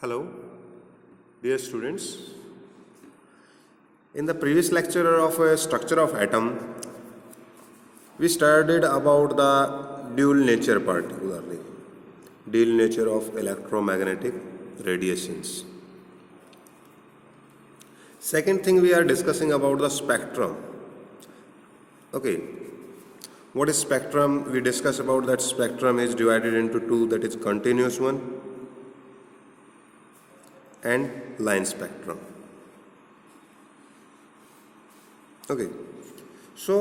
Hello, dear students. In the previous lecture of structure of atom, we studied about the dual nature, particularly dual nature of electromagnetic radiations. Second thing, we are discussing about the spectrum. Okay, what is spectrum? We discussed about that spectrum is divided into two, that is continuous one and line spectrum. Okay, so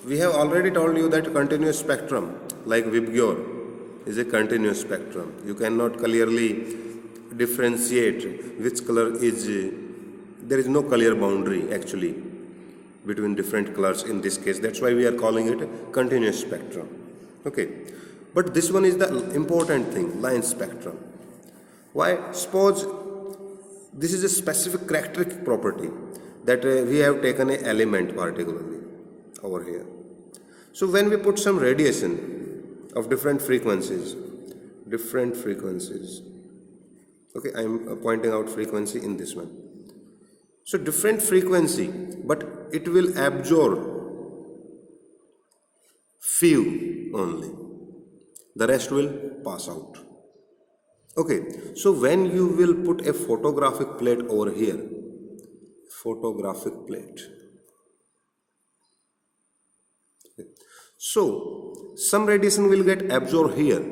we have already told you that continuous spectrum, like Vibgyor, is a continuous spectrum. You cannot clearly differentiate which color is, there is no clear boundary actually between different colors in this case. That's why we are calling it a continuous spectrum. Okay, but this one is the important thing, line spectrum. Why? Suppose this is a specific characteristic property that we have taken an element particularly over here. So when we put some radiation of different frequencies, okay, I am pointing out frequency in this one. So different frequency, but it will absorb few only. The rest will pass out. Okay, so when you will put a photographic plate over here, photographic plate. So some radiation will get absorbed here.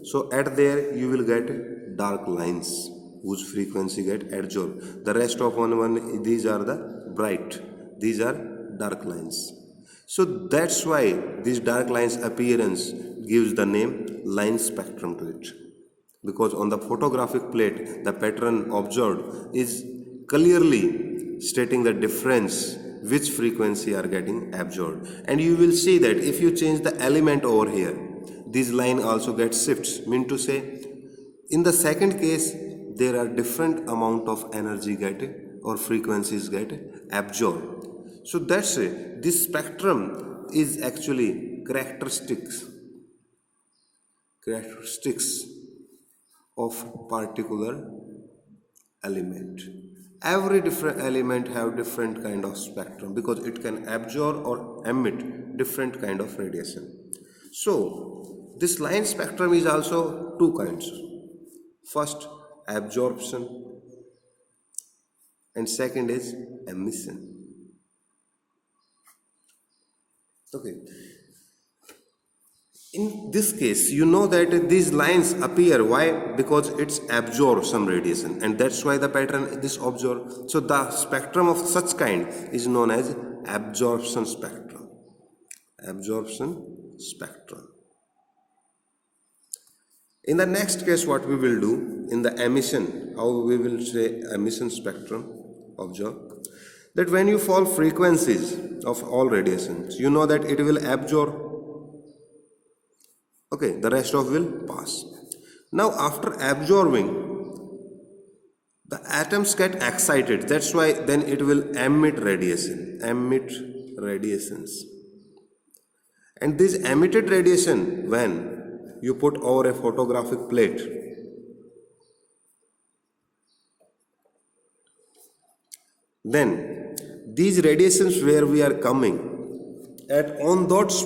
So at there you will get dark lines whose frequency get absorbed. The rest of one these are the bright. These are dark lines. So that's why this dark lines appearance gives the name line spectrum to it. Because on the photographic plate, the pattern observed is clearly stating the difference which frequency are getting absorbed. And you will see that if you change the element over here, this line also gets shifts. Mean to say, in the second case, there are different amount of energy get or frequencies get absorbed. So that's it. This spectrum is actually characteristics of particular element. Every different element have different kind of spectrum because it can absorb or emit different kind of radiation. So this line spectrum is also two kinds. First, absorption, and second is emission. Okay. In this case, you know that these lines appear. Why? Because it's absorb some radiation, and that's why the pattern this absorb. So the spectrum of such kind is known as absorption spectrum. Absorption spectrum. In the next case, what we will do in the emission, how we will say emission spectrum, observe that when you fall frequencies of all radiations, you know that it will absorb. Okay, the rest of will pass. Now after absorbing, the atoms get excited. That's why then it will emit radiations. And this emitted radiation, when you put over a photographic plate, then these radiations where we are coming, at on those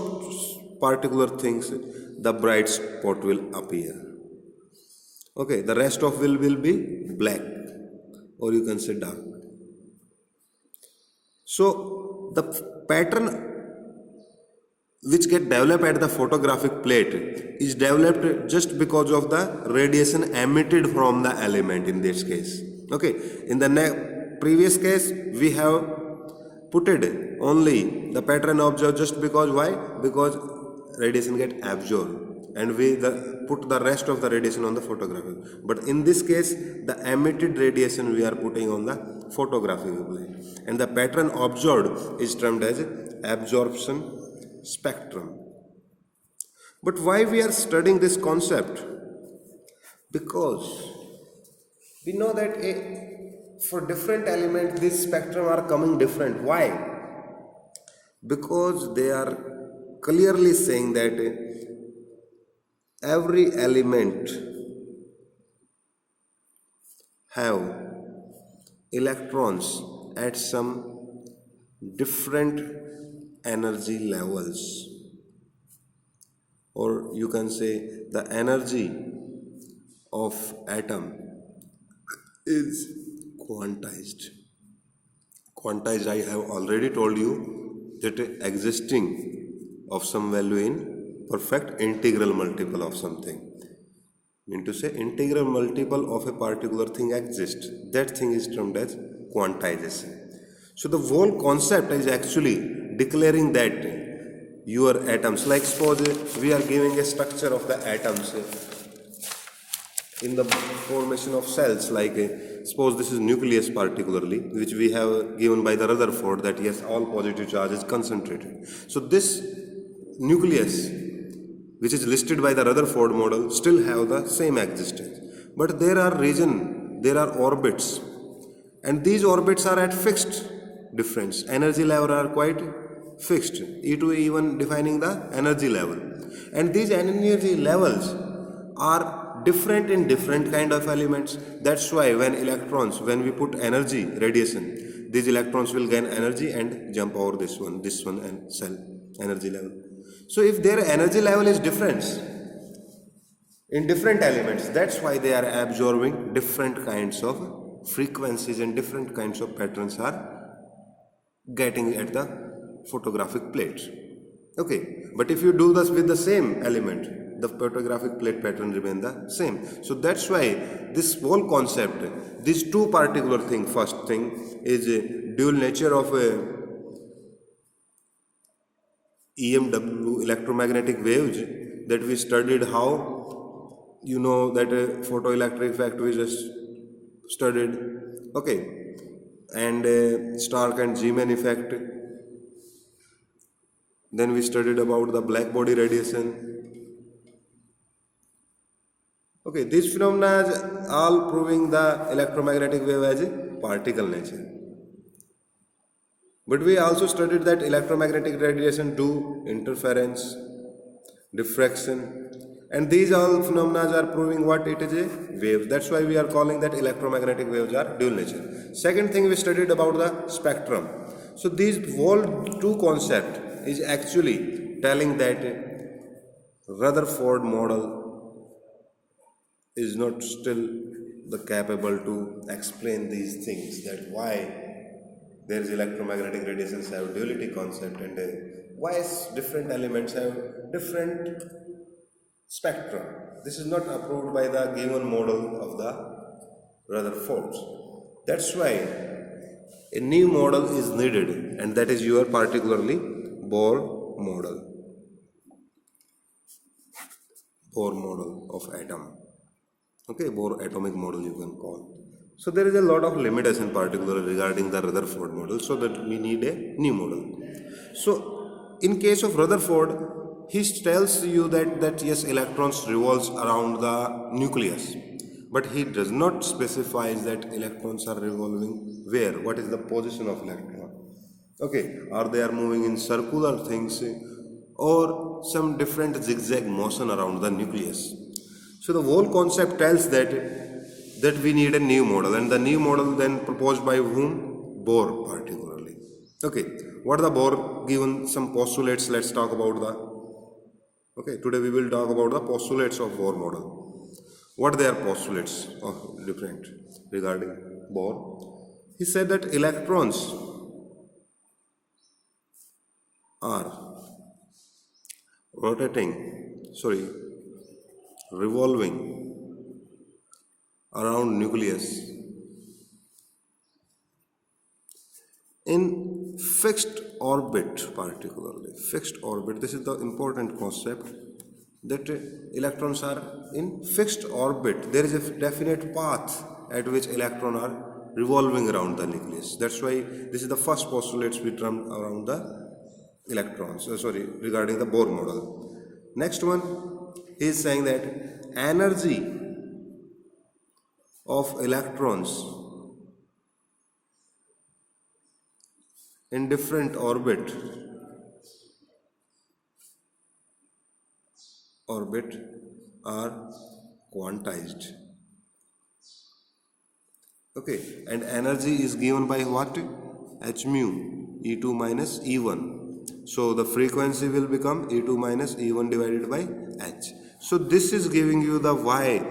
particular things, the bright spot will appear. Okay, the rest of will be black, or you can say dark. So the pattern which get developed at the photographic plate is developed just because of the radiation emitted from the element in this case. Okay, in the previous case we have put it only the pattern observed just because. Why? Because radiation get absorbed and we put the rest of the radiation on the photographic. But in this case, the emitted radiation we are putting on the photographic plate, and the pattern observed is termed as absorption spectrum. But why we are studying this concept? Because we know that for different elements this spectrum are coming different. Why? Because they are clearly saying that every element have electrons at some different energy levels, or you can say the energy of atom is quantized. Quantized, I have already told you that existing of some value in perfect integral multiple of something. Mean to say integral multiple of a particular thing exists. That thing is termed as quantization. So the whole concept is actually declaring that your atoms, like suppose we are giving a structure of the atoms in the formation of cells, like suppose this is nucleus particularly, which we have given by the Rutherford, that yes, all positive charge is concentrated. So this nucleus, which is listed by the Rutherford model, still have the same existence, but there are orbits, and these orbits are at fixed difference. Energy level are quite fixed, E2 even defining the energy level, and these energy levels are different in different kind of elements. That's why when we put energy radiation, these electrons will gain energy and jump over this one and cell energy level. So if their energy level is different in different elements, that's why they are absorbing different kinds of frequencies and different kinds of patterns are getting at the photographic plate. Okay, but if you do this with the same element, the photographic plate pattern remain the same. So that's why this whole concept, these two particular thing, first thing is dual nature of EMW, electromagnetic waves, that we studied how, you know, that photoelectric effect we just studied. Okay, and Stark and Zeeman effect. Then we studied about the black body radiation. Okay, these phenomena are all proving the electromagnetic wave as a particle nature. But we also studied that electromagnetic radiation do interference, diffraction, and these all phenomena are proving what it is a wave. That's why we are calling that electromagnetic waves are dual nature. Second thing we studied about the spectrum. So these whole two concept is actually telling that Rutherford model is not still the capable to explain these things, that why there is electromagnetic radiations have duality concept, and why different elements have different spectrum. This is not approved by the given model of the Rutherfords. That's why a new model is needed, and that is your particularly Bohr model. Bohr model of atom. Okay, Bohr atomic model you can call. So there is a lot of limitation particularly regarding the Rutherford model, so that we need a new model. So in case of Rutherford, he tells you that yes, electrons revolves around the nucleus, but he does not specify that electrons are revolving where, what is the position of electron. Okay, or they are moving in circular things or some different zigzag motion around the nucleus. So the whole concept tells that we need a new model, and the new model then proposed by whom? Bohr particularly. Okay, what are the Bohr given some postulates? Let's talk about the. Okay, today we will talk about the postulates of Bohr model. What they are postulates of different regarding Bohr? He said that electrons are revolving around nucleus in fixed orbit, particularly fixed orbit. This is the important concept, that electrons are in fixed orbit. There is a definite path at which electrons are revolving around the nucleus. That's why this is the first postulates we termed around the electrons, regarding the Bohr model. Next one, he is saying that energy of electrons in different orbit are quantized. Okay, and energy is given by what? H mu, E2 minus E1. So the frequency will become E2 minus E1 divided by H. So this is giving you the why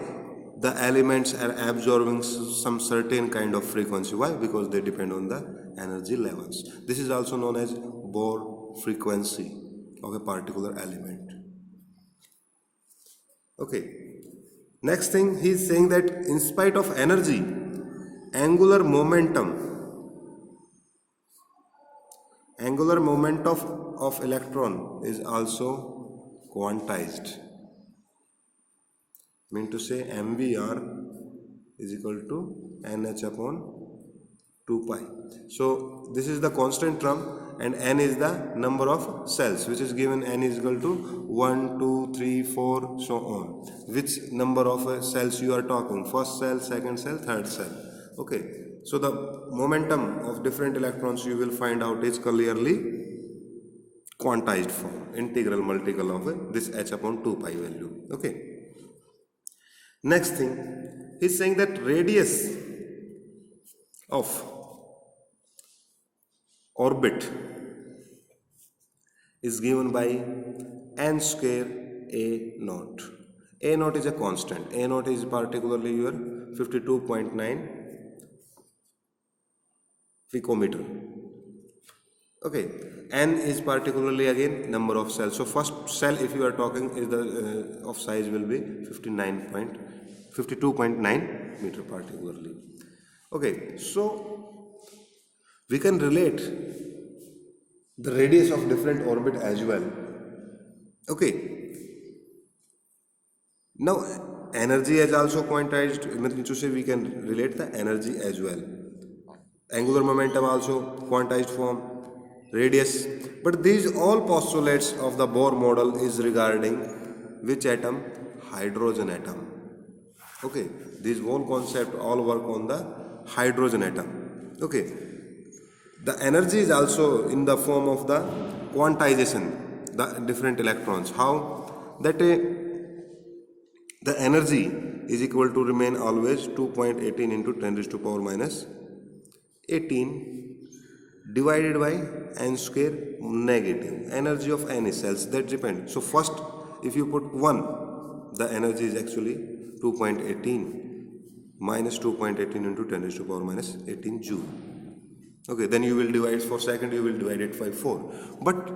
the elements are absorbing some certain kind of frequency. Why? Because they depend on the energy levels. This is also known as Bohr frequency of a particular element. Okay. Next thing, he is saying that in spite of energy, angular momentum of electron is also quantized. Mean to say MVR is equal to NH upon 2 pi. So this is the constant term, and n is the number of cells, which is given n is equal to 1, 2, 3, 4, so on. Which number of cells you are talking? First cell, second cell, third cell. Okay. So the momentum of different electrons you will find out is clearly quantized form, integral multiple of this h upon 2 pi value. Okay. Next thing, he is saying that radius of orbit is given by n square a naught. A naught is a constant. A naught is particularly your 52.9 picometer. Okay, n is particularly again number of cells. So first cell, if you are talking, is the of size will be 52.9 meter particularly. Okay, so we can relate the radius of different orbit as well. Okay, now energy is also quantized. Means to say we can relate the energy as well. Angular momentum also quantized form, radius. But these all postulates of the Bohr model is regarding which atom? Hydrogen atom. Okay, these whole concept all work on the hydrogen atom. Okay, the energy is also in the form of the quantization, the different electrons. How? That the energy is equal to remain always 2.18 into 10 raised to power minus 18 divided by n square negative. Energy of any cells, that depends. So first, if you put 1, the energy is actually 2.18 minus 2.18 into 10 raised to power minus 18 joule. Okay, then you will divide for second, you will divide it by 4. But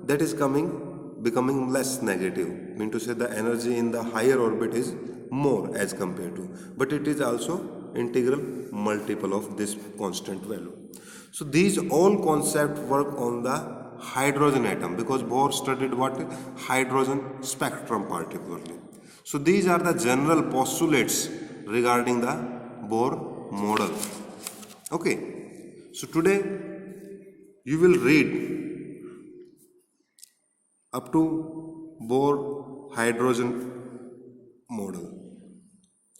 that is becoming less negative. Mean to say the energy in the higher orbit is more as compared to. But it is also integral multiple of this constant value. So these all concepts work on the hydrogen atom, because Bohr studied what? Hydrogen spectrum particularly. So these are the general postulates regarding the Bohr model. Okay. So today you will read up to Bohr hydrogen model.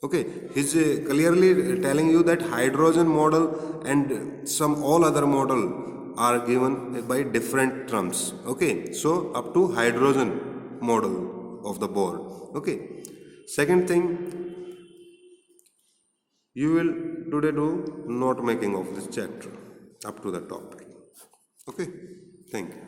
Okay, he's clearly telling you that hydrogen model and some all other model are given by different terms. Okay, so up to hydrogen model of the Bohr. Okay, second thing, you will today do note making of this chapter up to the topic. Okay, thank you.